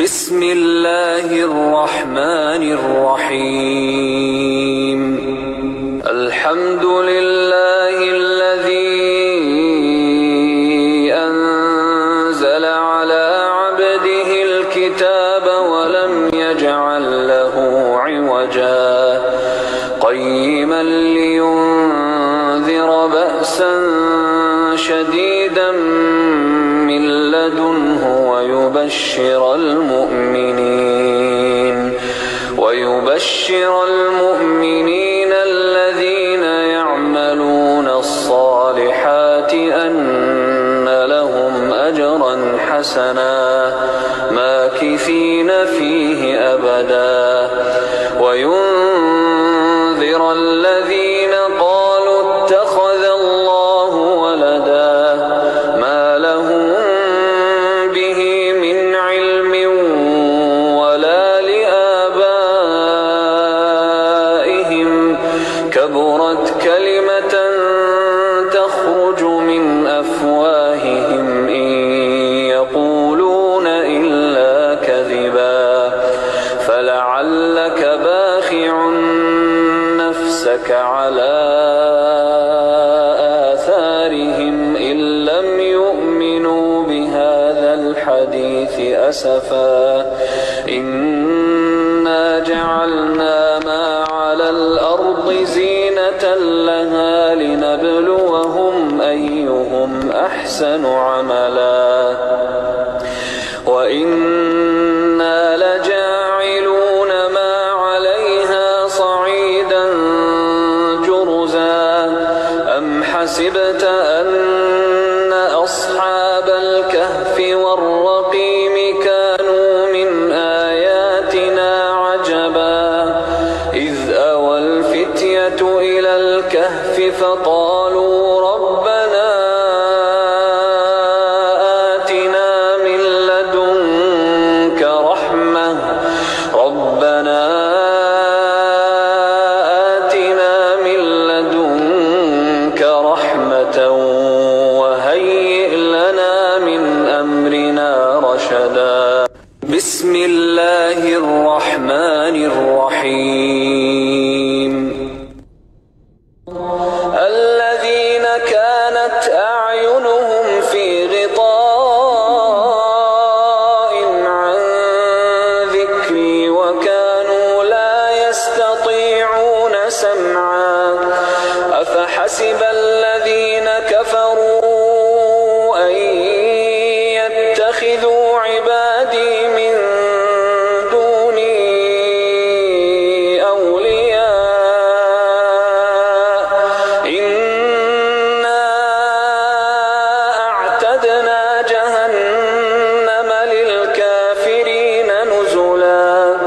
بسم الله الرحمن الرحيم. الحمد لله الذي أنزل على عبده الكتاب ولم يجعل له عوجا قيما لينذر بأسا شديدا من لدنه ويبشر المؤمنين الذين يعملون الصالحات أن لهم أجرا حسنا ماكثين فيه أبدا وينذر الذين قالوا اتخذ الله ولدا ما لهم به من علم ولا لآبائهم كبرت كلمة تخرج من أفواههم إن يقولون إلا كذبا فلعلك باخع نفسك على آثارهم إن لم يؤمنوا بهذا الحديث أسفا إنا جعلنا ما على الأرض زينة لها لنبلوهم أيهم أحسن عملا وإنا لجاعلون ما عليها صعيدا جرزا أم حسبت أن أصحاب الكهف والرقيم كانوا من آياتنا عجبا إذ أوى الفتية إلى الكهف فقالوا ربنا آتنا من لدنك رحمة وهيئ لنا من أمرنا رشدا بسم الله الرحمن الرحيم. الذين كانت أعينهم في غطاء عن ذكري وكانوا لا يستطيعون سمعا أفحسب الذين كفروا أن يتخذوا عبادي من دوني أولياء إنا أعتدنا جهنم للكافرين نزلا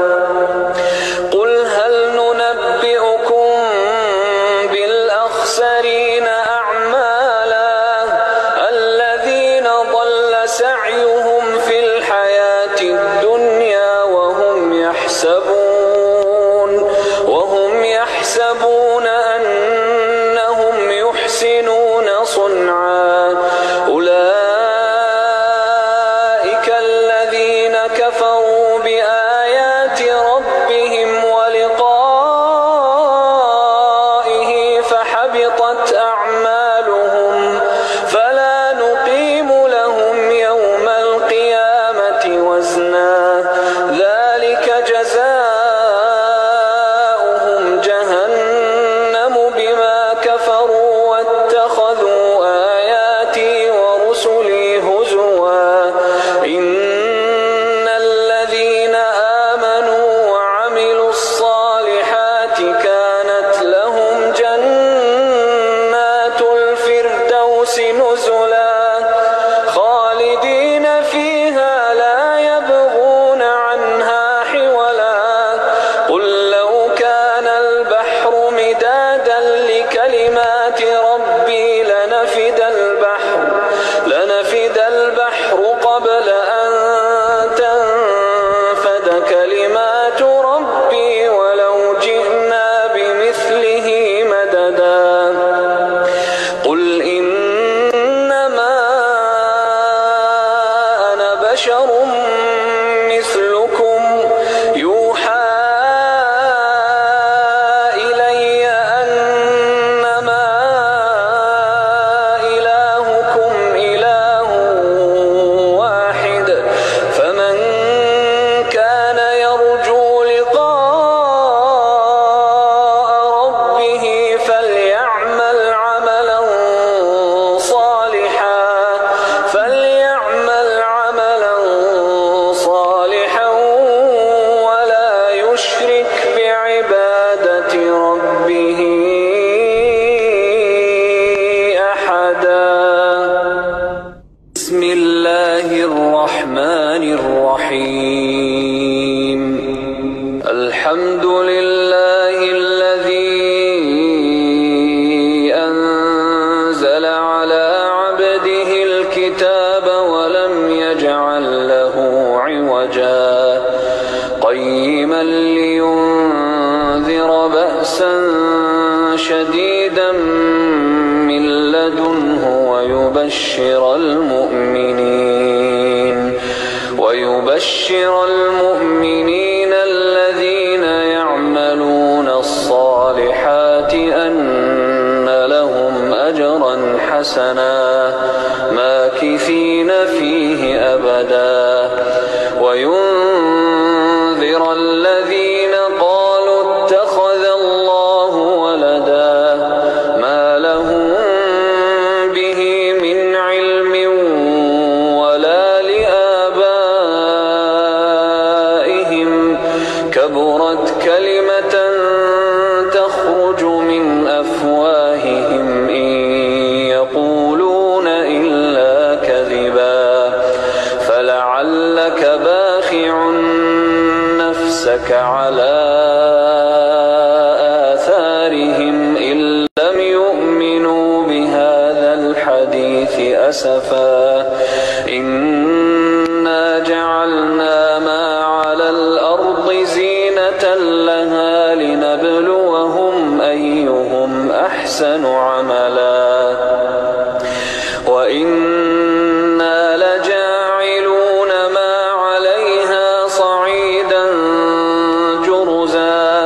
قل هل ننبئكم بالأخسرين أعمالا الذين ضل سعيهم في الحياة الدنيا وهم يحسبون أنهم يحسنون صنعا أولئك الذين كفروا بآيات ربهم ولقائه فحبطت أعمالهم فلا نقيم لهم يوم القيامة وزنا ذلك جزاؤهم جهنم بما كفروا واتخذوا آياتي ورسلي هزوا إن الذين آمنوا وعملوا الصالحات كانت لهم جنات الفردوس نزلا خالدين فيها لا يبغون عنها حولا قل لو كان البحر مدادا لكلمات ربي لنفد البحر قبل أن تنفد كلمات ربي ولو جئنا بمثله مددا قل إنما أنا بشر مثلكم الله الرحمن الرحيم الحمد لله الذي أنزل على عبده الكتاب ولم يجعل له عوجا قيما لينذر بأسا شديدا من لدنه ويبشر المؤمنين الذين يعملون الصالحات أن لهم أجرا حسنا ماكثين فيه أبدا وينذر الذين قالوا اتخذ الله ولدا ما لهم به من علم ولا لآبائهم كبرت كلمة تخرج من أفواههم إن يقولون إلا كذبا فلعلك باخع نفسك على آثارهم إن لم يؤمنوا بهذا الحديث أسفا إنا جعلنا ما على الأرض زينة لها لنبلوهم أيهم أحسن عملا وإنا لجاعلون ما عليها صعيدا جرزا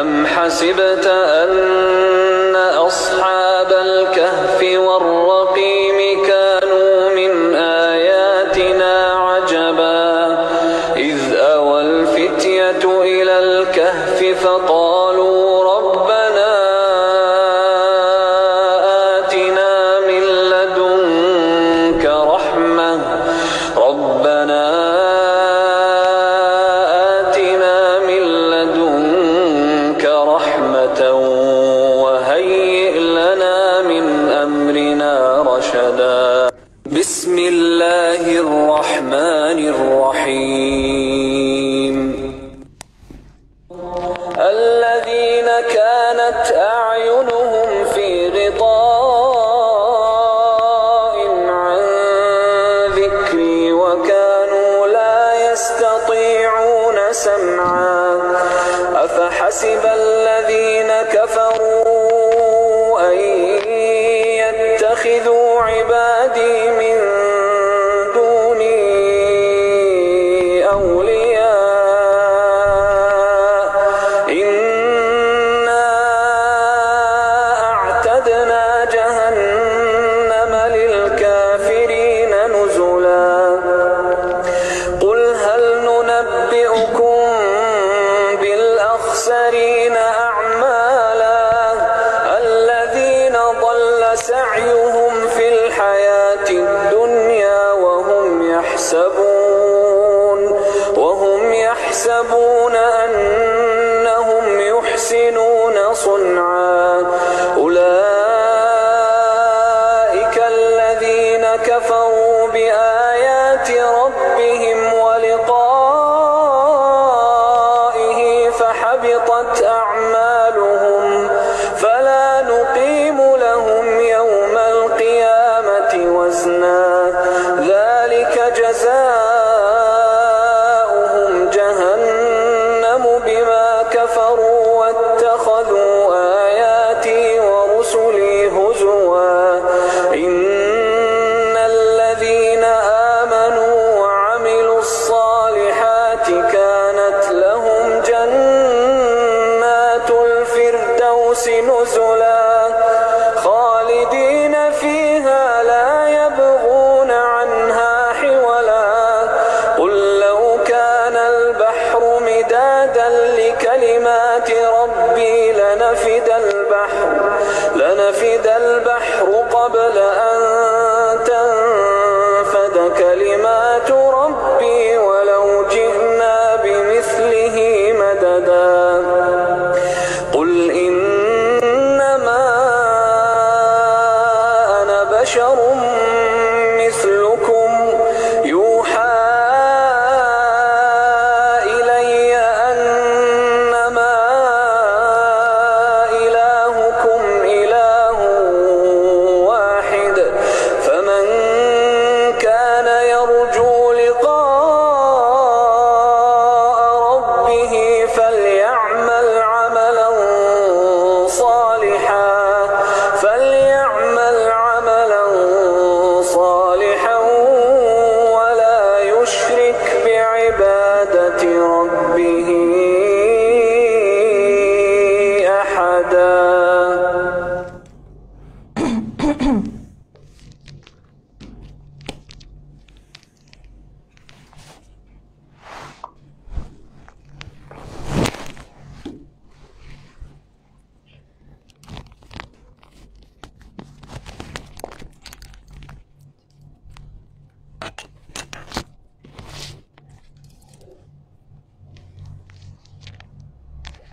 أم حسبت أن أصحاب الكهف والرقيم كانوا من آياتنا عجبا إذ أوى الفتية إلى الكهف فقالوا ربنا آتنا من لدنك رحمة وهيئ لنا من أمرنا رشدا بسم الله الرحمن الرحيم الذين كانت أعينهم في غطاء عن ذكري وكانوا لا يستطيعون سمعا أفحسب الذين كفروا أن يتخذوا عبادي من دوني أولياء إنا أعتدنا جهنم للكافرين نزلا قل هل ننبئكم بالأخسرين أعمالا الذين ضل سعيهم في الحياة الدنيا وهم يحسبون أنهم يحسنون صنعا أولئك الذين كفروا بآيات ربهم ولقائه فحبطت أعمالهم فلا نقيم لهم يوم القيامة وزنا ذلك جزاؤهم جهنم بما كفروا واتخذوا آياتي ورسلي هزوا إن الذين آمنوا وعملوا الصالحات كانت لهم جنات الفردوس نزلا خالدين فيها لا يبغون عنها حولا قل لو كان البحر مدادا لكلمات ربي لنفد البحر قبل أن تنفد كلمات ربي ولو جئنا بمثله مددا قل إنما أنا بشر مثلكم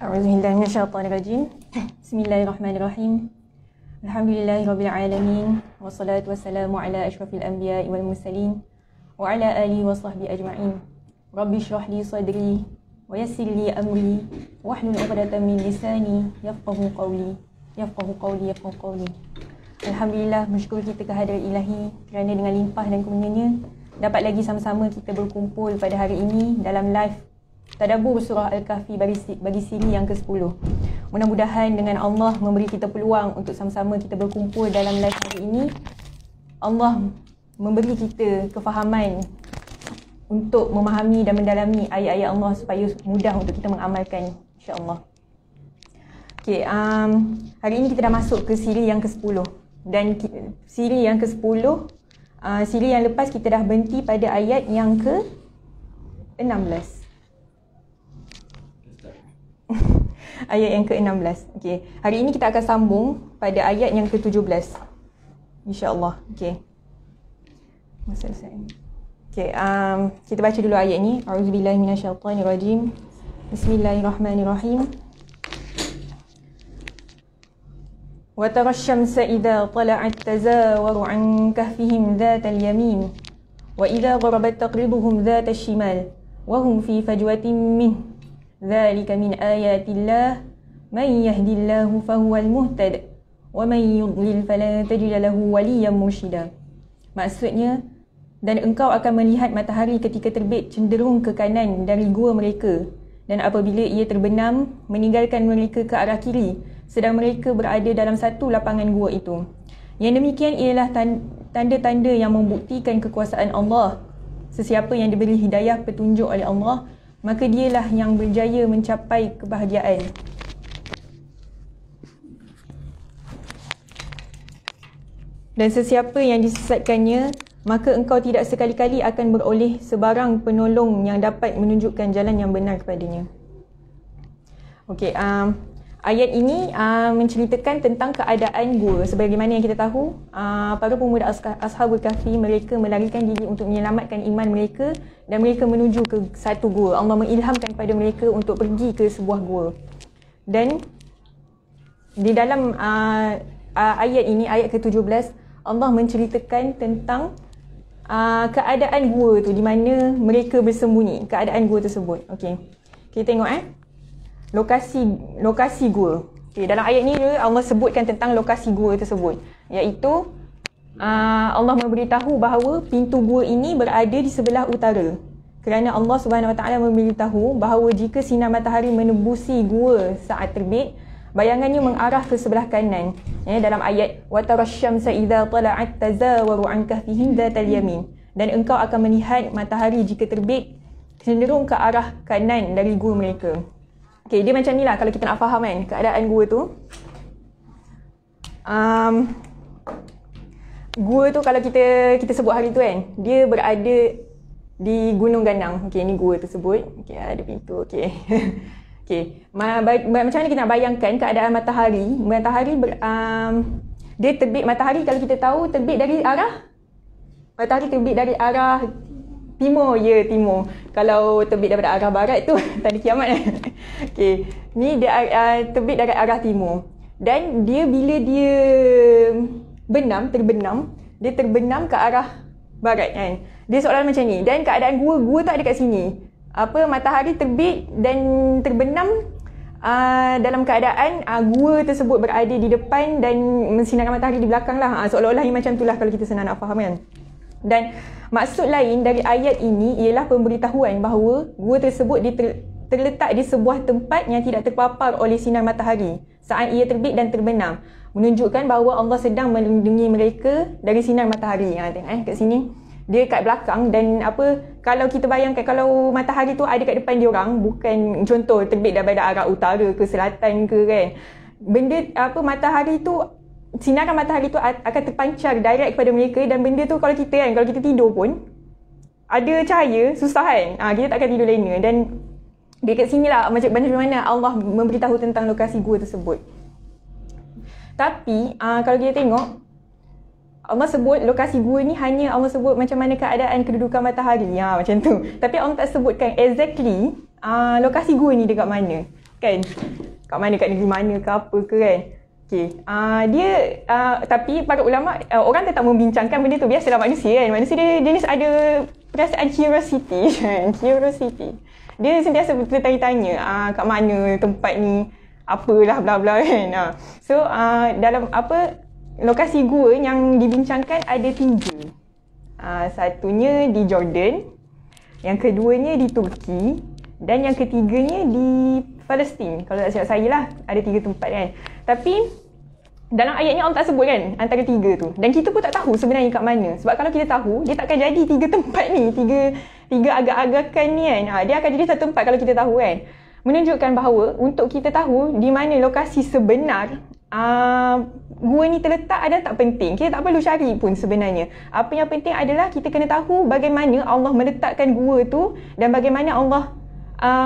A'udzubillahi minasyaitonirrajim. Bismillahirrahmanirrahim. Alhamdulillahirabbil alamin wassalatu wassalamu ala asyrafil anbiya'i wal mursalin wa ala alihi wa sahbihi ajma'in. Rabbi shrah li sadri wa yassir li amri wahlul 'uqdatam min lisani yafqahu qawli. Alhamdulillah, bersyukur kita kehadirat Ilahi kerana dengan limpah dan kurnianya dapat lagi sama-sama kita berkumpul pada hari ini dalam live Tadabbur Surah Al-Kahfi bagi siri yang ke-10. Mudah-mudahan dengan Allah memberi kita peluang untuk sama-sama kita berkumpul dalam live hari ini, Allah memberi kita kefahaman untuk memahami dan mendalami ayat-ayat Allah supaya mudah untuk kita mengamalkan, insya-Allah. Okey, hari ini kita dah masuk ke siri yang ke-10 dan siri yang ke-10, siri yang lepas kita dah berhenti pada ayat yang ke-16. Ayat yang ke-16. Okey. Hari ini kita akan sambung pada ayat yang ke-17. Insya-Allah. Okey. Masa selesai. Okey, kita baca dulu ayat ni. A'udzubillahi minasyaitonirrajim. Bismillahirrahmanirrahim. Wa tarasy-syamsa idza tala'at tazawaru 'an kahfihim dhatal yamin wa idza gharabat taqriduhum dhatal shimal wa hum fi fajwatin min ذلك من آيات الله من يهدي الله فهو المهتد ومن يضلل فلا تجد له وليا مرشدا. Maksudnya, dan engkau akan melihat matahari ketika terbit cenderung ke kanan dari gua mereka, dan apabila ia terbenam meninggalkan mereka ke arah kiri sedang mereka berada dalam satu lapangan gua itu. Yang demikian ialah tanda-tanda yang membuktikan kekuasaan Allah. Sesiapa yang diberi hidayah petunjuk oleh Allah, maka dialah yang berjaya mencapai kebahagiaan. Dan sesiapa yang disesatkannya, maka engkau tidak sekali-kali akan beroleh sebarang penolong yang dapat menunjukkan jalan yang benar kepadanya. Okey, ayat ini menceritakan tentang keadaan gua. Sebagaimana yang kita tahu, para pemuda Ashabul Kahfi, mereka melarikan diri untuk menyelamatkan iman mereka dan mereka menuju ke satu gua. Allah mengilhamkan kepada mereka untuk pergi ke sebuah gua. Dan di dalam ayat ini, ayat ke-17, Allah menceritakan tentang keadaan gua tu, di mana mereka bersembunyi, keadaan gua tersebut. Okey. Kita tengok lokasi gua. Okay, dalam ayat ni Allah sebutkan tentang lokasi gua tersebut, iaitu Allah memberitahu bahawa pintu gua ini berada di sebelah utara. Kerana Allah Subhanahu Wa Taala memberitahu bahawa jika sinar matahari menembusi gua saat terbit, bayangannya mengarah ke sebelah kanan. Dalam ayat wa tarasy-syamsa idza tala'at tazawaru 'an kahfihim dhatal yamin, dan engkau akan melihat matahari jika terbit cenderung ke arah kanan dari gua mereka. Okay, dia macam ni lah kalau kita nak faham kan keadaan gua tu. Gua tu kalau kita sebut hari tu kan, dia berada di Gunung Ganang. Okey, ni gua tersebut. Okey, ada pintu. Okey. Okey. Macam mana kita nak bayangkan keadaan matahari? Dia terbit, matahari kalau kita tahu terbit dari arah, matahari terbit dari arah timur. Ya, timur. Kalau terbit daripada arah barat tu tanda kiamat. Okey. Ni dia terbit dari arah timur. Dan dia bila dia terbenam ke arah barat kan. Dia seolah macam ni. Dan keadaan gua tak ada kat sini. Matahari terbit dan terbenam dalam keadaan gua tersebut berada di depan dan mensinarkan matahari di belakang lah. Seolah-olah macam itulah kalau kita senang nak faham kan. Dan maksud lain dari ayat ini ialah pemberitahuan bahawa gua tersebut terletak di sebuah tempat yang tidak terpapar oleh sinar matahari saat ia terbit dan terbenam, menunjukkan bahawa Allah sedang melindungi mereka dari sinar matahari. Tengok kat sini dia kat belakang. Dan kalau kita bayangkan kalau matahari tu ada kat depan dia orang, bukan contoh terbit daripada arah utara ke selatan ke kan, benda matahari tu, sinaran matahari tu akan terpancar direct kepada mereka. Dan benda tu kalau kita tidur pun ada cahaya, susah kan, kita tak akan tidur lena. Dan dekat sini lah macam mana Allah memberitahu tentang lokasi gua tersebut. Tapi kalau kita tengok, Allah sebut lokasi gua ni hanya Allah sebut macam mana keadaan kedudukan matahari, macam tu. Tapi Allah tak sebutkan exactly lokasi gua ni dekat mana. Kan? Kat mana, kat negeri mana ke apa ke kan. Okay. Tapi para ulama, orang tetap membincangkan benda tu. Biasalah manusia kan. Manusia dia ada perasaan curiosity kan. Curiosity. Dia sentiasa bertanya-tanya, kat mana tempat ni, apalah bla bla kan. So dalam lokasi gua yang dibincangkan ada 3. Satunya di Jordan, yang keduanya di Turki, dan yang ketiganya di Palestin. Kalau tak silap saya lah, ada 3 tempat kan. Tapi dalam ayat ni Allah tak sebut kan antara 3 tu. Dan kita pun tak tahu sebenarnya kat mana. Sebab kalau kita tahu, dia takkan jadi 3 tempat ni. 3 agak-agakan ni kan. Dia akan jadi satu tempat kalau kita tahu kan. Menunjukkan bahawa untuk kita tahu di mana lokasi sebenar gua ni terletak adalah tak penting. Kita tak perlu cari pun sebenarnya. Apa yang penting adalah kita kena tahu bagaimana Allah meletakkan gua tu dan bagaimana Allah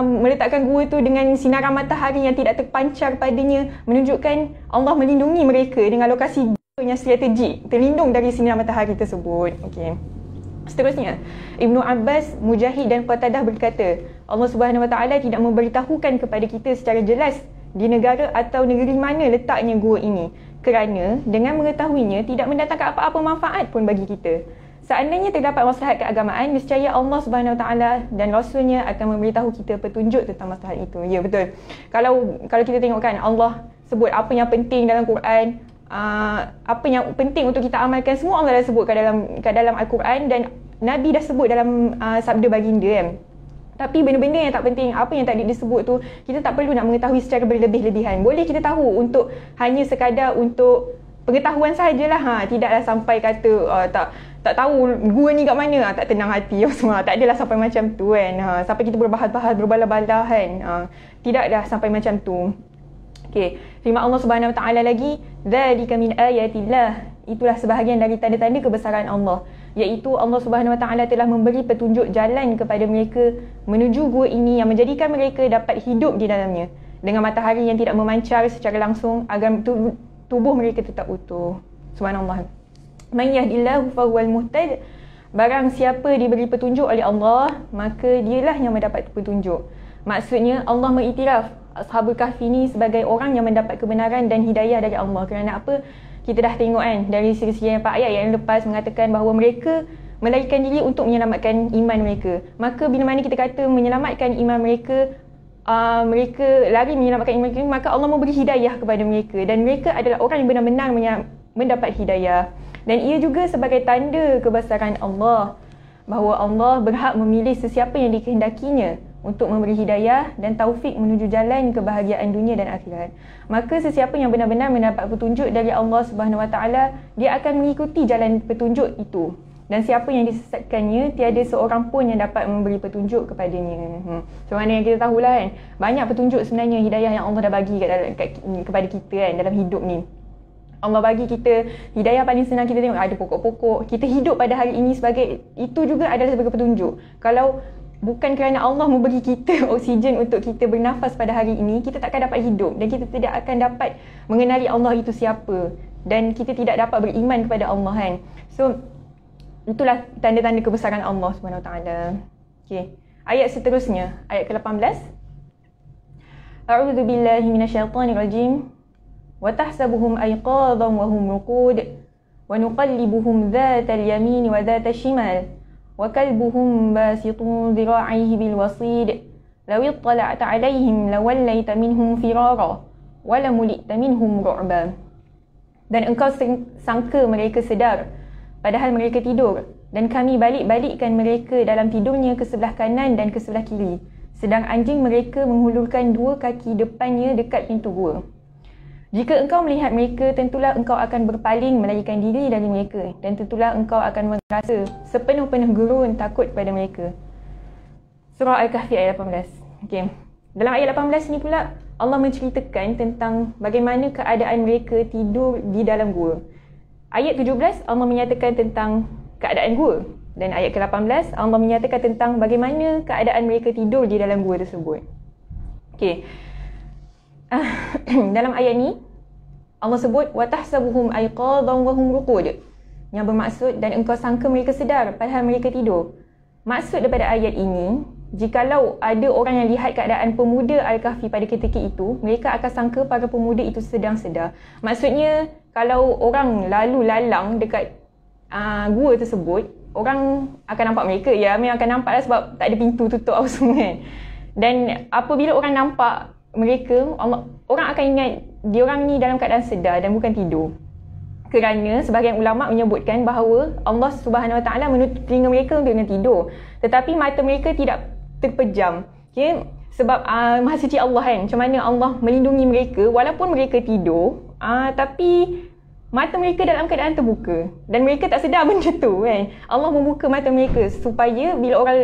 meletakkan gua tu dengan sinaran matahari yang tidak terpancar padanya, menunjukkan Allah melindungi mereka dengan lokasi gua yang strategik, terlindung dari sinaran matahari tersebut. Okey. Seterusnya, Ibnu Abbas, Mujahid dan Qatadah berkata, Allah Subhanahu Wa Taala tidak memberitahukan kepada kita secara jelas di negara atau negeri mana letaknya gua ini, kerana dengan mengetahuinya tidak mendatangkan apa-apa manfaat pun bagi kita. Seandainya terdapat maslahat keagamaan, nescaya Allah Subhanahu Wa Taala dan Rasulnya akan memberitahu kita petunjuk tentang maslahat itu. Ya, betul. Kalau kita tengok kan, Allah sebut apa yang penting dalam Quran, apa yang penting untuk kita amalkan, semua Allah dah sebut kat dalam Al-Quran, dan Nabi dah sebut dalam sabda baginda kan. Tapi benda-benda yang tak penting, apa yang tak disebut tu, kita tak perlu nak mengetahui secara berlebih-lebihan. Boleh kita tahu untuk hanya sekadar untuk pengetahuan sahajalah. Tidaklah sampai kata tak tahu gua ni kat mana, tak tenang hati semua. Tak adalah sampai macam tu kan. Sampai kita berbahas-bahas, berbalah-balah kan. Tidak dah sampai macam tu. Okey, firman Allah Subhanahu Wa Taala lagi, dzalika min ayatillah. Itulah sebahagian dari tanda-tanda kebesaran Allah, iaitu Allah Subhanahu Wa Taala telah memberi petunjuk jalan kepada mereka menuju gua ini yang menjadikan mereka dapat hidup di dalamnya dengan matahari yang tidak memancar secara langsung agar tubuh mereka tetap utuh. Subhanallah. Man yahdillahu fahuwal muhtad. Barang siapa diberi petunjuk oleh Allah, maka dialah yang mendapat petunjuk. Maksudnya Allah mengiktiraf Ashabul Kahfi ni sebagai orang yang mendapat kebenaran dan hidayah dari Allah. Kerana apa? Kita dah tengok kan dari siri-siri 4 ayat yang lepas mengatakan bahawa mereka melarikan diri untuk menyelamatkan iman mereka. Maka bila mana kita kata menyelamatkan iman mereka, mereka lari menyelamatkan iman mereka, maka Allah memberi hidayah kepada mereka, dan mereka adalah orang yang benar-benar mendapat hidayah. Dan ia juga sebagai tanda kebesaran Allah, bahawa Allah berhak memilih sesiapa yang dikehendakinya untuk memberi hidayah dan taufik menuju jalan kebahagiaan dunia dan akhirat. Maka sesiapa yang benar-benar mendapat petunjuk dari Allah Subhanahu Wa Taala, dia akan mengikuti jalan petunjuk itu. Dan siapa yang disesatkannya, tiada seorang pun yang dapat memberi petunjuk kepadanya. So mana yang kita tahulah kan, banyak petunjuk sebenarnya, hidayah yang Allah dah bagi kepada kita kan dalam hidup ni. Allah bagi kita hidayah paling senang, kita tengok ada pokok-pokok. Kita hidup pada hari ini sebagai, itu juga adalah sebagai petunjuk. Kalau bukan kerana Allah memberi kita oksigen untuk kita bernafas pada hari ini, kita takkan dapat hidup dan kita tidak akan dapat mengenali Allah itu siapa, dan kita tidak dapat beriman kepada Allah kan. So itulah tanda-tanda kebesaran Allah Subhanahu Wa Taala. Okey, ayat seterusnya, ayat ke-18. A'udzu billahi minasyaitonir rajim. Wa tahsabuhum ayqadhan wa hum ruqud wa nuqallibuhum dhatal yamin wa dhatal shimal wa kalbuhum basitun dhira'ihi bil wasid law ittala'ta 'alaihim lawallaita minhum firara wa lamulita minhum ru'ba. Dan engkau sangka mereka sedar padahal mereka tidur, dan kami balik-balikkan mereka dalam tidurnya ke sebelah kanan dan ke sebelah kiri, sedang anjing mereka menghulurkan 2 kaki depannya dekat pintu gua. Jika engkau melihat mereka, tentulah engkau akan berpaling melarikan diri dari mereka, dan tentulah engkau akan merasa sepenuh-penuh gurun takut pada mereka. Surah Al-Kahfi ayat 18. Okay. Dalam ayat 18 ni pula Allah menceritakan tentang bagaimana keadaan mereka tidur di dalam gua. Ayat 17 Allah menyatakan tentang keadaan gua, dan ayat ke-18 Allah menyatakan tentang bagaimana keadaan mereka tidur di dalam gua tersebut. Okey. Dalam ayat ni Allah sebut wa tahsabuhum ayqadhan wa hum ruqud, yang bermaksud dan engkau sangka mereka sedar padahal mereka tidur. Maksud daripada ayat ini, jikalau ada orang yang lihat keadaan pemuda Al-Kahfi pada ketika itu, mereka akan sangka para pemuda itu sedang sedar. Maksudnya, kalau orang lalu lalang dekat gua tersebut, orang akan nampak mereka. Ya, memang akan nampak lah sebab tak ada pintu tutup apa semua kan. Dan apabila orang nampak mereka, orang akan ingat diorang ni dalam keadaan sedar dan bukan tidur. Kerana sebahagian ulama menyebutkan bahawa Allah Subhanahu Wa Taala menutup telinga mereka untuk dengan tidur, tetapi mata mereka tidak terpejam. Okay? Sebab Maha Suci Allah kan, macam mana Allah melindungi mereka walaupun mereka tidur, tapi mata mereka dalam keadaan terbuka dan mereka tak sedar benda tu kan. Allah membuka mata mereka supaya bila orang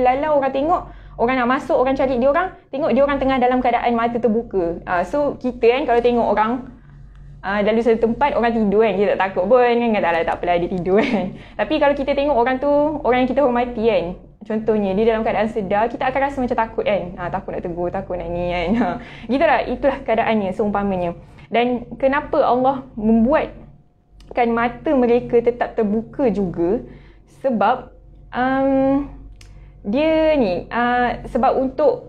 lalu orang tengok, orang nak masuk, orang cari dia orang, tengok dia orang tengah dalam keadaan mata terbuka. So kita kan kalau tengok orang lalu satu tempat orang tidur kan, kita tak takut pun kan, tak apalah dia tidur kan. Tapi kalau kita tengok orang tu, orang yang kita hormati kan, contohnya dia dalam keadaan sedar, kita akan rasa macam takut kan. Takut nak tegur, takut nak ni kan. Itulah keadaannya seumpamanya. Dan kenapa Allah membuatkan mata mereka tetap terbuka juga? Sebab dia ni sebab untuk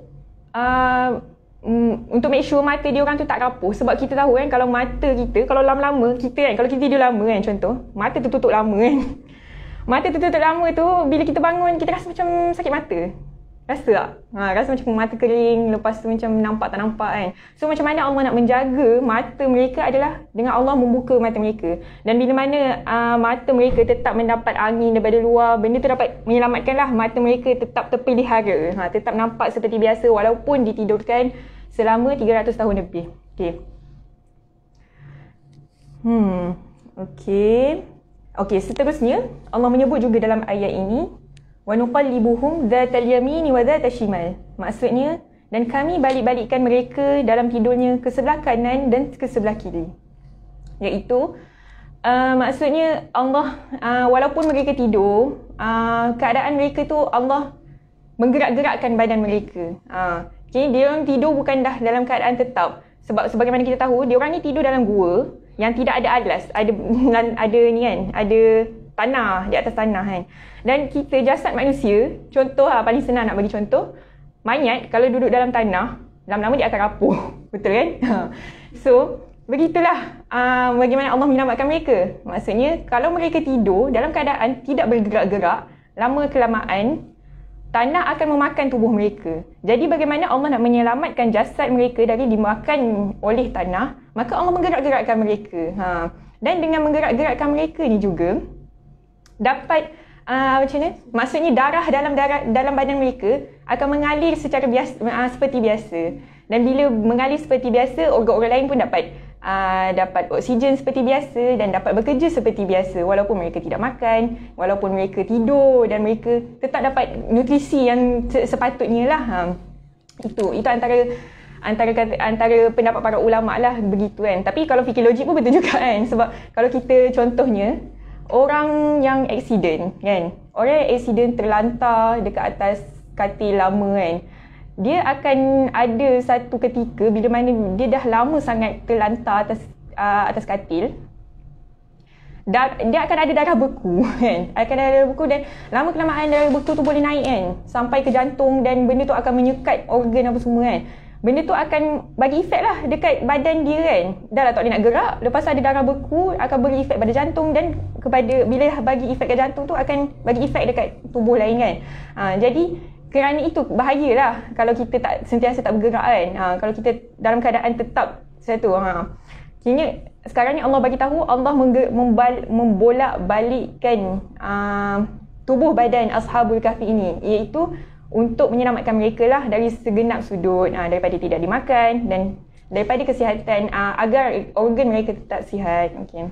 make sure mata dia orang tu tak rapuh. Sebab kita tahu kan, kalau mata kita, kalau lama-lama kita kan, kalau kita tidur lama kan, contoh mata tertutup lama kan, mata tertutup lama tu, bila kita bangun kita rasa macam sakit mata. Rasa tak? Rasa macam mata kering, lepas tu macam nampak tak nampak kan. So macam mana Allah nak menjaga mata mereka adalah dengan Allah membuka mata mereka. Dan bila mana mata mereka tetap mendapat angin daripada luar, benda tu dapat menyelamatkanlah mata mereka tetap terpelihara. Tetap nampak seperti biasa walaupun ditidurkan selama 300 tahun lebih. Okey, seterusnya Allah menyebut juga dalam ayat ini, wa nuqallibuhum dzatal yamini wa dzatal shimal. Maksudnya, dan kami balik-balikkan mereka dalam tidurnya ke sebelah kanan dan ke sebelah kiri. Iaitu maksudnya Allah walaupun mereka tidur, keadaan mereka tu Allah menggerak-gerakkan badan mereka. Okay, dia orang tidur bukan dah dalam keadaan tetap. Sebab sebagaimana kita tahu, dia orang ni tidur dalam gua yang tidak ada alas, ada ni kan, ada tanah, di atas tanah kan. Dan kita jasad manusia, contoh paling senang nak bagi contoh, mayat kalau duduk dalam tanah, lama-lama dia akan rapuh. Betul kan? So, begitulah bagaimana Allah menyelamatkan mereka. Maksudnya, kalau mereka tidur dalam keadaan tidak bergerak-gerak, lama-kelamaan, tanah akan memakan tubuh mereka. Jadi bagaimana Allah nak menyelamatkan jasad mereka dari dimakan oleh tanah, maka Allah menggerak-gerakkan mereka. Dan dengan menggerak-gerakkan mereka ni juga, dapat macam mana? Maksudnya darah dalam badan mereka akan mengalir secara biasa, seperti biasa. Dan bila mengalir seperti biasa, organ-organ lain pun dapat oksigen seperti biasa dan dapat bekerja seperti biasa walaupun mereka tidak makan, walaupun mereka tidur, dan mereka tetap dapat nutrisi yang sepatutnya lah. Itu antara pendapat para ulama lah begitu kan. Tapi kalau fikir logik pun betul juga kan. Sebab kalau kita contohnya orang yang aksiden kan, orang yang aksiden terlantar dekat atas katil lama kan, dia akan ada satu ketika bila mana dia dah lama sangat terlantar atas katil, dia akan ada darah beku kan, akan ada darah beku, dan lama-kelamaan darah beku tu boleh naik kan sampai ke jantung, dan benda tu akan menyekat organ apa semua kan. Benda tu akan bagi efek lah dekat badan dia kan. Dah lah tak boleh nak gerak, lepas ada darah beku akan beri efek pada jantung, dan bila bagi efek ke jantung tu akan bagi efek dekat tubuh lain kan. Jadi kerana itu bahayalah kalau kita tak sentiasa tak bergerak kan. Kalau kita dalam keadaan tetap satu. Kini sekarang ni Allah bagi tahu, Allah membolak-balikkan tubuh badan Ashabul Kahfi ini, iaitu untuk menyelamatkan mereka lah dari segenap sudut, daripada tidak dimakan dan daripada kesihatan, agar organ mereka tetap sihat. Okay.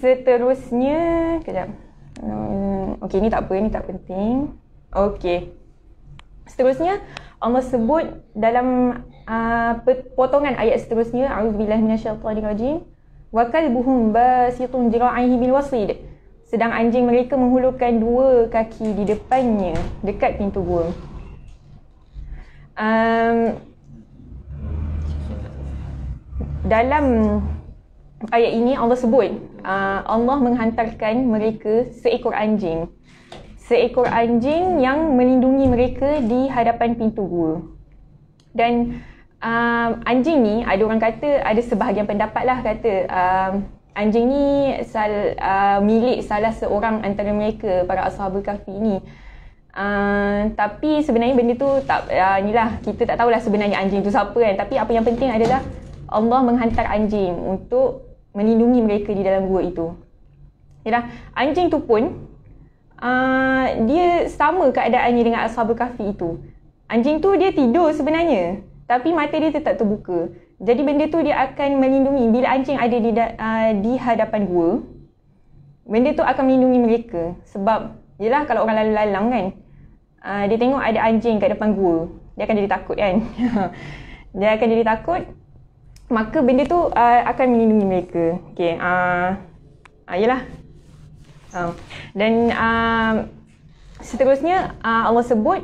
Seterusnya, kejap. Okay, ni tak apa, ni tak penting. Okay. Seterusnya, Allah sebut dalam potongan ayat seterusnya, a'udzubillahi minasyaitonirrajim, wa kalbuhum basitun dhira'ihi bil wasid. Sedang anjing mereka menghulurkan dua kaki di depannya dekat pintu gua. Dalam ayat ini Allah sebut Allah menghantarkan mereka seekor anjing. seekor anjing yang melindungi mereka di hadapan pintu gua. Dan anjing ni, ada orang kata, ada sebahagian pendapat lah kata anjing ni milik salah seorang antara mereka, para Ashabul Kahfi ni. Tapi sebenarnya benda tu inilah, kita tak tahulah sebenarnya anjing tu siapa kan. Tapi apa yang penting adalah Allah menghantar anjing untuk melindungi mereka di dalam gua itu. Yalah, anjing tu pun dia sama keadaannya dengan Ashabul Kahfi itu. Anjing tu dia tidur sebenarnya, tapi mata dia tetap terbuka. Jadi benda tu dia akan melindungi. Bila anjing ada di hadapan gua, benda tu akan melindungi mereka. Sebab yelah, kalau orang lalu lalang kan, dia tengok ada anjing kat depan gua, dia akan jadi takut kan. Dia akan jadi takut, maka benda tu akan melindungi mereka. Okay, yelah. Dan seterusnya Allah sebut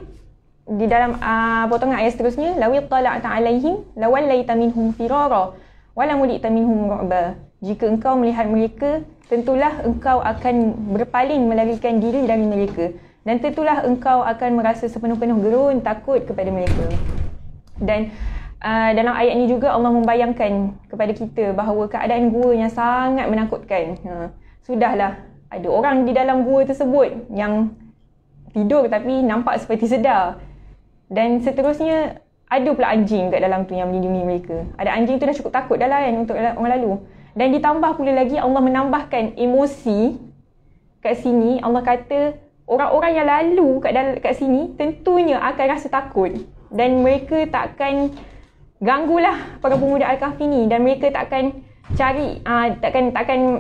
di dalam potongan ayat seterusnya, law ittala'ta 'alaihim lawallaita minhum firara wa la mulita minhum ru'ba. Jika engkau melihat mereka, tentulah engkau akan berpaling melarikan diri dari mereka, dan tentulah engkau akan merasa sepenuh-penuh gerun takut kepada mereka. Dan dalam ayat ini juga Allah membayangkan kepada kita bahawa keadaan gua yang sangat menakutkan. Sudahlah, ada orang di dalam gua tersebut yang tidur tapi nampak seperti sedar. Dan seterusnya, ada pula anjing kat dalam tu yang melindungi mereka. Ada anjing tu dah cukup takut dah lah kan untuk orang lalu. Dan ditambah pula lagi, Allah menambahkan emosi kat sini. Allah kata orang-orang yang lalu kat sini tentunya akan rasa takut. Dan mereka takkan ganggulah para pemuda Al-Kahfi ni. Dan mereka takkan cari,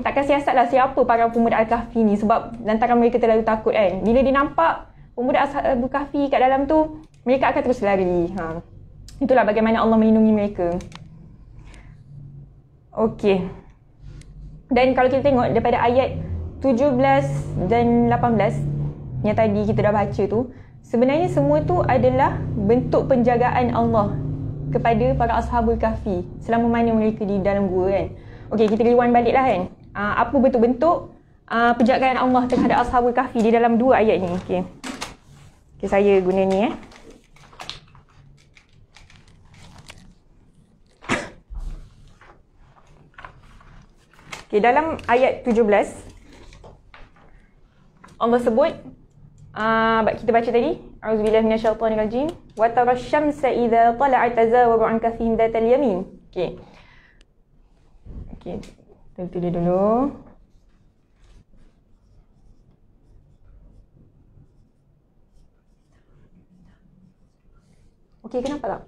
takkan siasatlah siapa para pemuda Al-Kahfi ni. Sebab lantaran mereka terlalu takut kan. Bila dia nampak pemuda Ashabul Kahfi kat dalam tu, mereka akan terus lari. Itulah bagaimana Allah melindungi mereka. Okey. Dan kalau kita tengok daripada ayat 17 dan 18 yang tadi kita dah baca tu, sebenarnya semua tu adalah bentuk penjagaan Allah kepada para Ashabul Kahfi selama mana mereka di dalam gua kan. Okey, kita rewind balik lah kan. Apa bentuk-bentuk penjagaan Allah terhadap Ashabul Kahfi di dalam dua ayat ni. Okey. Okay, saya guna ni Okay, dalam ayat 17 Allah sebut, kita baca tadi, a'udzubillahi minasyaitonir rajim, wa tarasy-syamsa idza tala'at tazawaru an kahfihim dzatal yamin. Okey, tentu dia dulu. Okey, kenapa tak?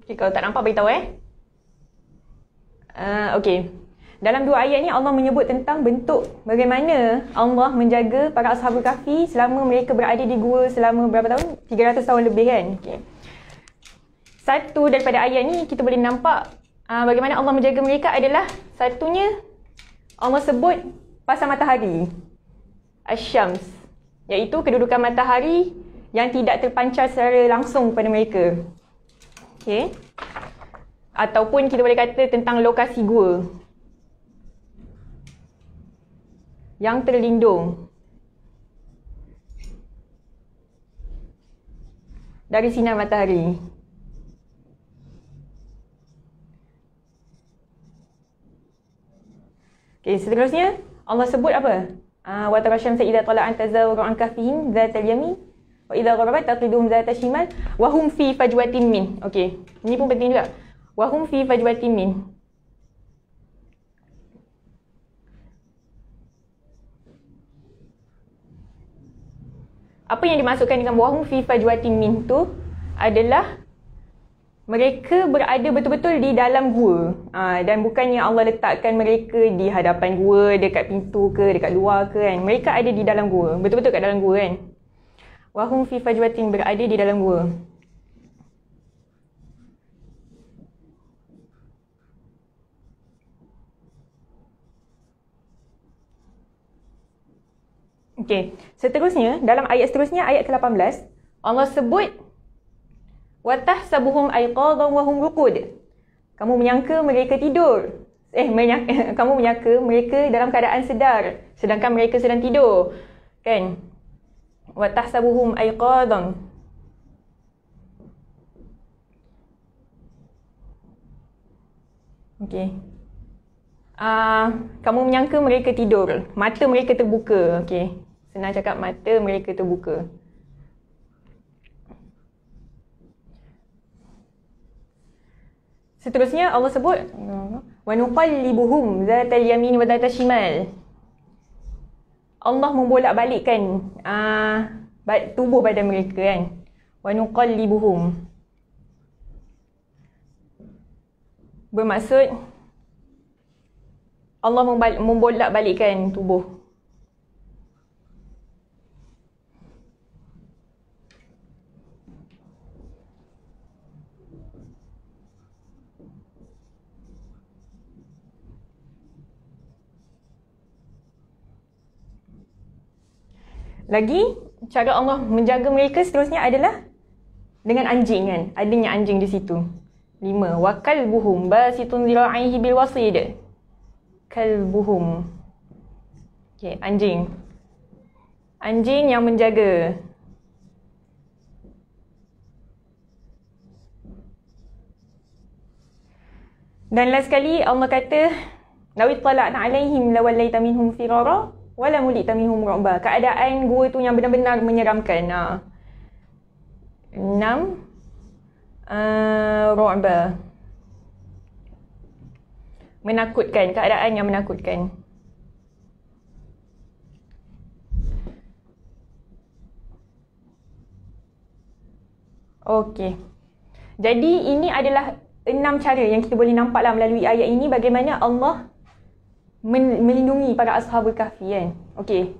Okay, kalau tak nampak beritahu Okey. Dalam dua ayat ni Allah menyebut tentang bentuk bagaimana Allah menjaga para Ashabul Kahfi selama mereka berada di gua selama berapa tahun? 300 tahun lebih kan? Okay. Satu daripada ayat ni kita boleh nampak bagaimana Allah menjaga mereka adalah, satunya Allah sebut pasal matahari, Asy-Syams, iaitu kedudukan matahari yang tidak terpancar secara langsung kepada mereka. Okay. Ataupun kita boleh kata tentang lokasi gua yang terlindung dari sinar matahari. Okay, seterusnya Allah sebut apa? Wa tarasy-syamsa idza tala'at tazawaru an kahfihim dzatal yamin wa idza gharabat taqiduhum dzata shimal wa hum fi fajwatin min. Okey, ini pun penting juga. Wa hum fi fajwatin min. Apa yang dimaksudkan dengan wa hum fi fajwatin min tu adalah mereka berada betul-betul di dalam gua. Dan bukannya Allah letakkan mereka di hadapan gua, dekat pintu ke, dekat luar ke kan. Mereka ada di dalam gua, betul-betul kat dalam gua kan. Wahum fi fajwatin, berada di dalam gua. Okey. Seterusnya, dalam ayat seterusnya, ayat ke-18, Allah sebut wa tahsabuhum ayqadhan wa hum ruqud. Kamu menyangka mereka tidur. Kamu menyangka mereka dalam keadaan sedar, sedangkan mereka sedang tidur. Kan? Wa tahsabuhum ayqadhan. Okey. Kamu menyangka mereka tidur. Mata mereka terbuka. Okey. Senang cakap, mata mereka terbuka. Seterusnya Allah sebut wa nuqallibuhum zatal yamin wa zatal shimal. Allah membolak-balikkan tubuh badan mereka kan. Wa nuqallibuhum bermaksud Allah membolak-balikkan tubuh. Lagi, cara Allah menjaga mereka seterusnya adalah dengan anjing kan. Adanya anjing di situ. 5. Wa kalbuhum basitun zira'ihi bil wasid. Kalbuhum. Okay, anjing. Anjing yang menjaga. Dan last sekali Allah kata, law ittala'na 'alaihim lawallaita minhum firara wala mulita minhum ru'ba. Keadaan gua tu yang benar-benar menyeramkan. 6. Ru'ba. Menakutkan, keadaan yang menakutkan. Okey. Jadi ini adalah 6 cara yang kita boleh nampaklah melalui ayat ini bagaimana Allah melindungi para ashabul kahfi kan. Okey.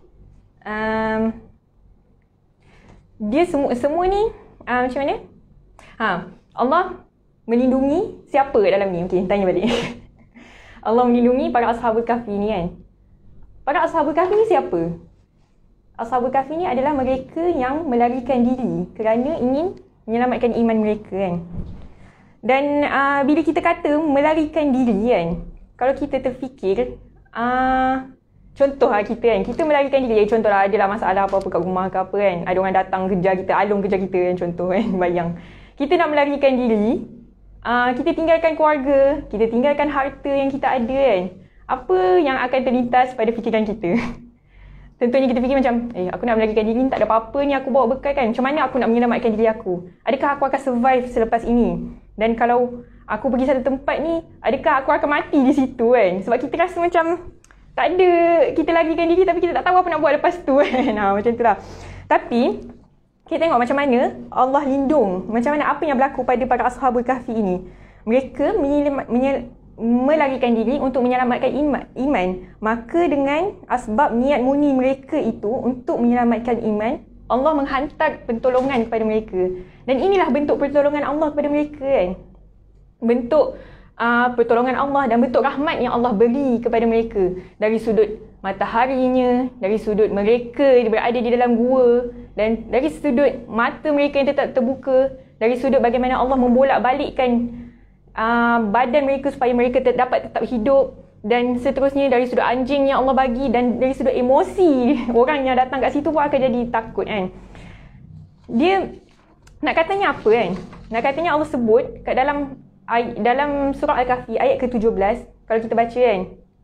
Dia semua ni macam mana? Allah melindungi siapa kat dalam ni? Okey, tanya balik. Allah melindungi para ashabul kahfi ni kan. Para ashabul kahfi ni siapa? Ashabul kahfi ni adalah mereka yang melarikan diri kerana ingin menyelamatkan iman mereka kan. Dan bila kita kata melarikan diri kan, kalau kita terfikir contohlah kita kan, kita melarikan diri, contohlah adalah masalah apa-apa kat rumah ke apa kan, ada orang datang kejar kita, alung kejar kita kan, contoh kan, bayang. Kita nak melarikan diri, kita tinggalkan keluarga, kita tinggalkan harta yang kita ada kan. Apa yang akan terlintas pada fikiran kita? Tentunya kita fikir macam, aku nak melarikan diri, tak ada apa-apa ni, aku bawa bekal kan, macam mana aku nak menyelamatkan diri aku? Adakah aku akan survive selepas ini? Dan kalau aku pergi satu tempat ni, adakah aku akan mati di situ kan? Sebab kita rasa macam tak ada, kita larikan diri tapi kita tak tahu apa nak buat lepas tu kan. Macam tu lah. Tapi kita tengok macam mana Allah lindung, macam mana apa yang berlaku pada para ashabul kahfi ini. Mereka melarikan diri untuk menyelamatkan iman. Maka dengan asbab niat murni mereka itu untuk menyelamatkan iman, Allah menghantar pertolongan kepada mereka. Dan inilah bentuk pertolongan Allah kepada mereka kan. Bentuk pertolongan Allah dan bentuk rahmat yang Allah beri kepada mereka. Dari sudut mataharinya, dari sudut mereka berada di dalam gua, dan dari sudut mata mereka yang tetap terbuka, dari sudut bagaimana Allah membolak-balikkan badan mereka supaya mereka dapat tetap hidup, dan seterusnya dari sudut anjing yang Allah bagi, dan dari sudut emosi orang yang datang kat situ pun akan jadi takut kan. Dia nak katanya apa kan? Nak katanya Allah sebut kat dalam surah Al-Kahfi ayat ke-17, kalau kita baca kan,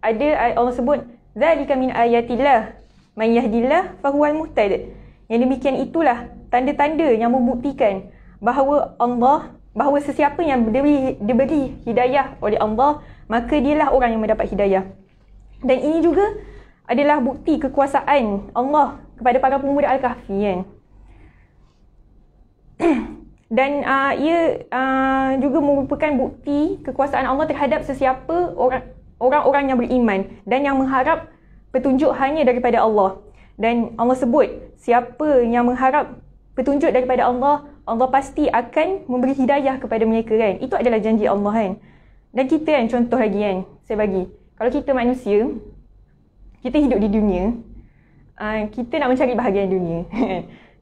ada Allah sebut zalika min ayatillah man yahdillah fahuwal muhtad. Yang demikian itulah tanda-tanda yang membuktikan bahawa sesiapa yang diberi hidayah oleh Allah, maka dialah orang yang mendapat hidayah. Dan ini juga adalah bukti kekuasaan Allah kepada para pemuda Al-Kahfi kan. Dan ia juga merupakan bukti kekuasaan Allah terhadap sesiapa orang-orang yang beriman dan yang mengharap petunjuk hanya daripada Allah. Dan Allah sebut, siapa yang mengharap petunjuk daripada Allah, Allah pasti akan memberi hidayah kepada mereka kan. Itu adalah janji Allah kan. Dan kita kan, contoh lagi kan, saya bagi, kalau kita manusia, kita hidup di dunia, kita nak mencari bahagian dunia.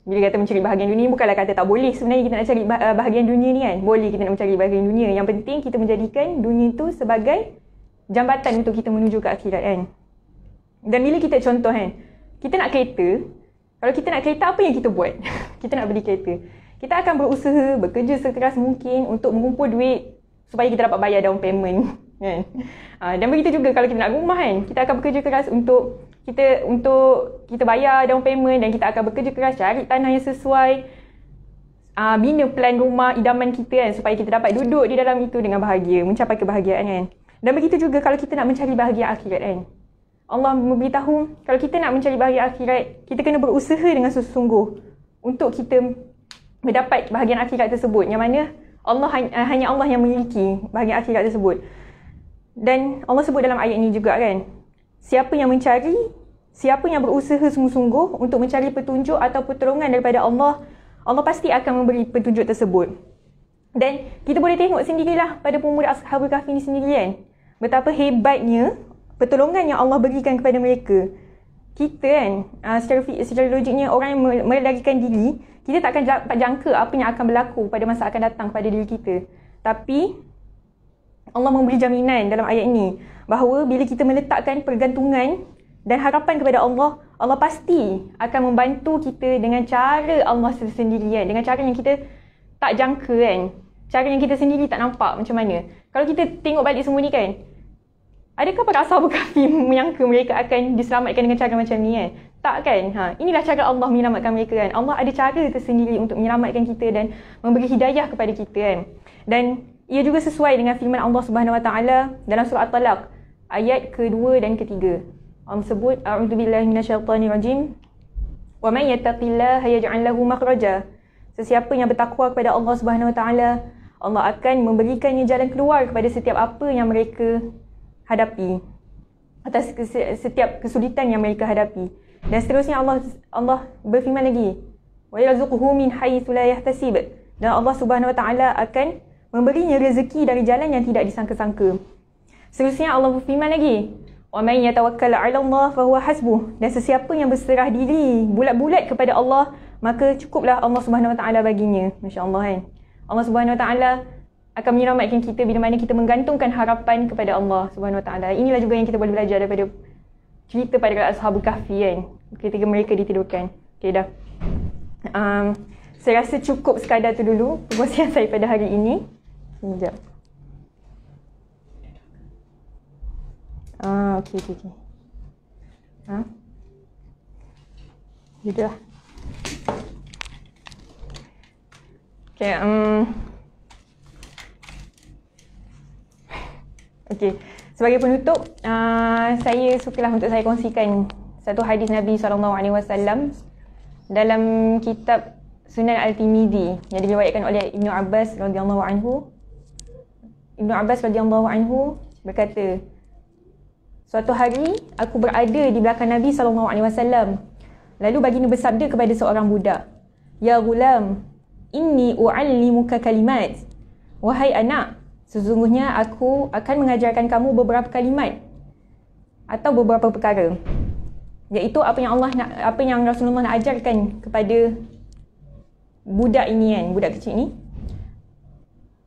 Bila kata mencari bahagian dunia, bukanlah kata tak boleh sebenarnya kita nak cari bahagian dunia ni kan. Boleh kita nak mencari bahagian dunia. Yang penting kita menjadikan dunia tu sebagai jambatan untuk kita menuju ke akhirat kan. Dan bila kita contoh kan, kita nak kereta. Kalau kita nak kereta, apa yang kita buat? Kita nak beli kereta. Kita akan berusaha, bekerja sekeras mungkin untuk mengumpul duit supaya kita dapat bayar down payment kan. Dan begitu juga kalau kita nak rumah kan, kita akan bekerja keras untuk kita bayar down payment, dan kita akan bekerja keras cari tanah yang sesuai, bina plan rumah idaman kita kan, supaya kita dapat duduk di dalam itu dengan bahagia, mencapai kebahagiaan kan. Dan begitu juga kalau kita nak mencari bahagia akhirat kan, Allah memberitahu kalau kita nak mencari bahagia akhirat, kita kena berusaha dengan sungguh-sungguh untuk kita mendapat bahagian akhirat tersebut, yang mana hanya Allah yang memiliki bahagian akhirat tersebut. Dan Allah sebut dalam ayat ini juga kan, siapa yang berusaha sungguh-sungguh untuk mencari petunjuk atau pertolongan daripada Allah, Allah pasti akan memberi petunjuk tersebut. Dan kita boleh tengok sendirilah pada pemuda Ashabul Kahfi ni sendiri kan, betapa hebatnya pertolongan yang Allah berikan kepada mereka. Kita kan, secara logiknya orang yang melarikan diri, kita tak akan dapat jangka apa yang akan berlaku pada masa akan datang pada diri kita. Tapi Allah memberi jaminan dalam ayat ini bahawa bila kita meletakkan pergantungan dan harapan kepada Allah, Allah pasti akan membantu kita dengan cara Allah sendiri kan, dengan cara yang kita tak jangka kan, cara yang kita sendiri tak nampak macam mana. Kalau kita tengok balik semua ni kan, adakah para Ashabul Kahfi menyangka mereka akan diselamatkan dengan cara macam ni kan? Tak kan? Inilah cara Allah menyelamatkan mereka kan. Allah ada cara tersendiri untuk menyelamatkan kita dan memberi hidayah kepada kita kan. Dan ia juga sesuai dengan firman Allah Subhanahu Wa Taala dalam surah At-Talaq ayat ke-2 dan ke-3. Allah sebut, a'udzubillahi minasyaitonirrajim. Wa may yattaqillaha yaj'al lahu makhraja. Sesiapa yang bertakwa kepada Allah Subhanahu Wa Taala, Allah akan memberikannya jalan keluar kepada setiap apa yang mereka hadapi, atas setiap kesulitan yang mereka hadapi. Dan seterusnya Allah berfirman lagi, wa yarzuquhu min haitsu la yahtasib. Dan Allah Subhanahu Wa Taala akan memberinya rezeki dari jalan yang tidak disangka-sangka. Seterusnya Allah berfirman lagi, wa may yatawakkal 'ala Allah fa huwa hasbuh. Dan sesiapa yang berserah diri bulat-bulat kepada Allah, maka cukuplah Allah Subhanahu Wa Taala baginya. Masya-Allah kan. Allah Subhanahu Wa Taala akan menyelamatkan kita bila mana kita menggantungkan harapan kepada Allah Subhanahu Wa Taala. Inilah juga yang kita boleh belajar daripada cerita pada Ashabul Kahfi kan, ketika mereka ditidurkan. Okey dah. Saya rasa cukup sekadar tu dulu perkongsian saya pada hari ini. Sekejap. Okey. Gitu lah. Okay, Okey, sebagai penutup, saya sukalah untuk saya kongsikan satu hadis Nabi SAW dalam kitab Sunan Al-Tirmidzi yang diriwayatkan oleh Ibnu Abbas radhiyallahu anhu. Ibnu Abbas radhiyallahu anhu berkata, suatu hari aku berada di belakang Nabi SAW. Lalu baginda bersabda kepada seorang budak, "Ya gulam, inni u'allimuka kalimat." Wahai anak, sesungguhnya aku akan mengajarkan kamu beberapa kalimat atau beberapa perkara. Iaitu apa yang Rasulullah nak ajarkan kepada budak ini kan, budak kecil ni.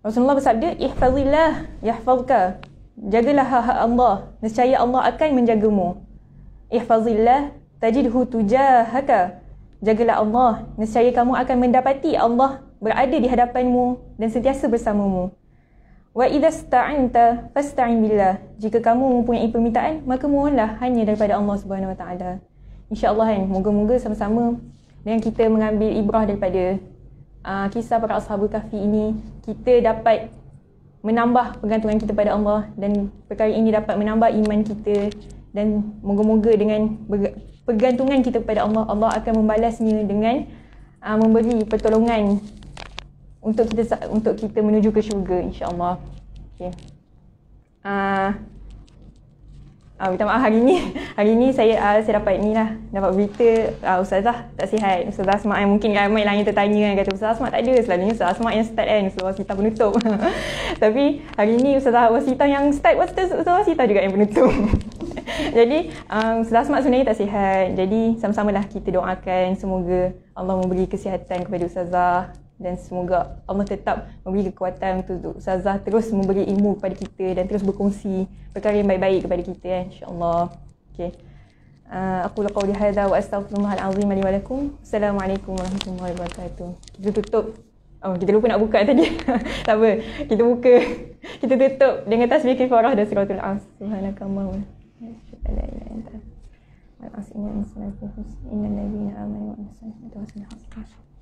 Rasulullah bersabda, "Ihfazillah yahfazka." Jagalah hak Allah, nescaya Allah akan menjagamu. "Ihfazillah tajidhu tujahaka." Jagalah Allah, nescaya kamu akan mendapati Allah berada di hadapanmu dan sentiasa bersamamu. "Wa idza sta'anta fasta'in billah." Jika kamu mempunyai permintaan, maka mohonlah hanya daripada Allah Subhanahu Wa Taala. Insya-Allah kan, moga-moga sama-sama dengan kita mengambil ibrah daripada kisah para Ashabul Kahfi ini, kita dapat menambah pergantungan kita pada Allah, dan perkara ini dapat menambah iman kita, dan moga-moga dengan pergantungan kita kepada Allah, Allah akan membalasnya dengan memberi pertolongan untuk kita menuju ke syurga, insya-Allah. Okey. Minta maaf hari ni saya dapat dapat berita Ustazah tak sihat. Ustazah Asma yang mungkin ramai lah yang tertanya kan, kata Ustazah Asma tak ada, selalunya Ustazah Asma yang start kan, Ustazah Wasita penutup. Tapi hari ni Ustazah Wasita yang start, Ustazah Wasita juga yang penutup. Jadi Selasmat sebenarnya tak sihat. Jadi sama-samalah kita doakan semoga Allah memberi kesihatan kepada Ustazah dan semoga Allah tetap memberi kekuatan untuk Ustazah terus memberi ilmu kepada kita dan terus berkongsi perkara yang baik-baik kepada kita, insya-Allah. Okey. Aku qauli hadza wa astaghfirullahal azim li wa lakum. Assalamualaikum warahmatullahi wabarakatuh. Kita tutup. Kita lupa nak buka tadi. Tak apa. Kita buka. Kita tutup dengan tasbih kifarah dan suratul as. Subhanakallahumma wa bihamdika. Innal ladzina amanu wa amilus solihati